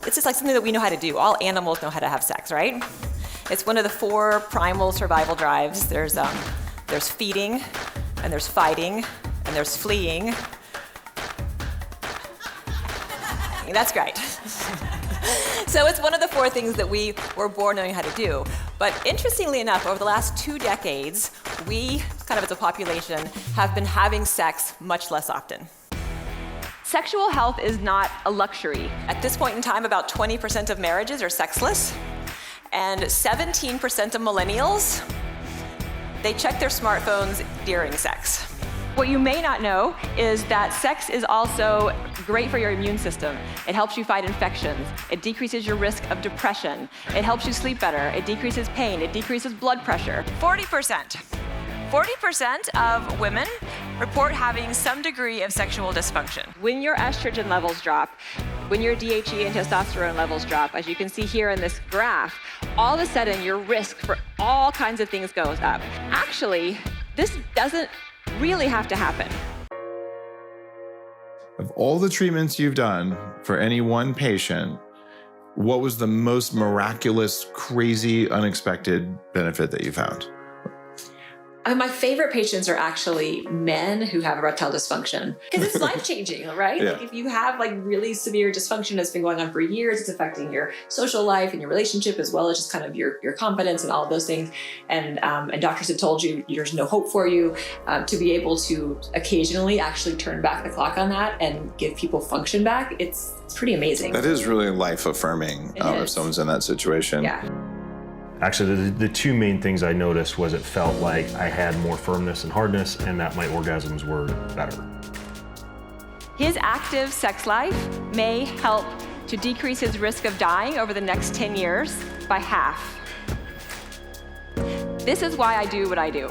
It's just like something that we know how to do. All animals know how to have sex, right? It's one of the 4 primal survival drives. There's feeding, and there's fighting, and there's fleeing. That's great. So it's one of the 4 things that we were born knowing how to do. But interestingly enough, over the last 2 decades, we, kind of as a population, have been having sex much less often. Sexual health is not a luxury. At this point in time, about 20% of marriages are sexless, and 17% of millennials, they check their smartphones during sex. What you may not know is that sex is also great for your immune system. It helps you fight infections. It decreases your risk of depression. It helps you sleep better. It decreases pain. It decreases blood pressure. 40%. 40% of women report having some degree of sexual dysfunction. When your estrogen levels drop, when your DHE and testosterone levels drop, as you can see here in this graph, all of a sudden your risk for all kinds of things goes up. Actually, this doesn't really have to happen. Of all the treatments you've done for any one patient, what was the most miraculous, crazy, unexpected benefit that you found? My favorite patients are actually men who have erectile dysfunction, because it's life-changing, right? Yeah. Like if you have like really severe dysfunction that's been going on for years, it's affecting your social life and your relationship, as well as just kind of your confidence and all of those things. And doctors have told you there's no hope for you. To be able to occasionally actually turn back the clock on that and give people function back, it's pretty amazing. That is really life-affirming if someone's in that situation. Yeah. Actually, the 2 main things I noticed was it felt like I had more firmness and hardness, and that my orgasms were better. His active sex life may help to decrease his risk of dying over the next 10 years by half. This is why I do what I do.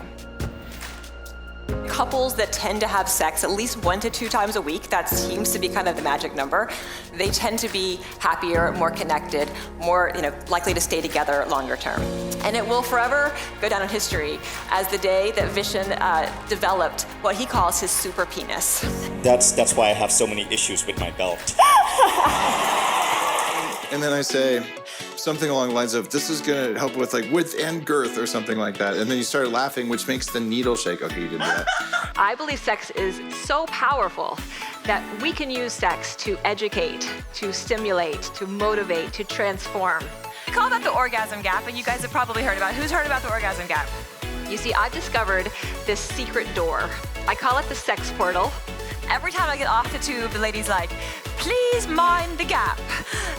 Couples that tend to have sex at least 1 to 2 times a week, that seems to be kind of the magic number, they tend to be happier, more connected, more likely to stay together longer term. And it will forever go down in history as the day that Vishen developed what he calls his super penis. That's why I have so many issues with my belt. And then I say something along the lines of, this is going to help with like width and girth or something like that. And then you start laughing, which makes the needle shake. Okay, you did that. I believe sex is so powerful that we can use sex to educate, to stimulate, to motivate, to transform. We call that the orgasm gap, and you guys have probably heard about it. Who's heard about the orgasm gap? You see, I've discovered this secret door. I call it the sex portal. Every time I get off the tube, the lady's like, please mind the gap.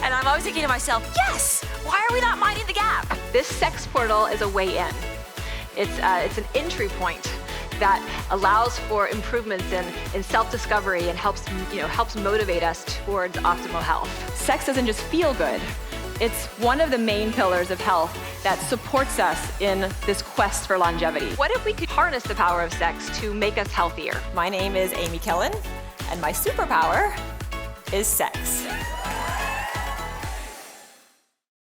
And I'm always thinking to myself, yes, why are we not minding the gap? This sex portal is a way in. It's an entry point that allows for improvements in self-discovery and helps motivate us towards optimal health. Sex doesn't just feel good. It's one of the main pillars of health that supports us in this quest for longevity. What if we could harness the power of sex to make us healthier? My name is Amy Killen, and my superpower is sex.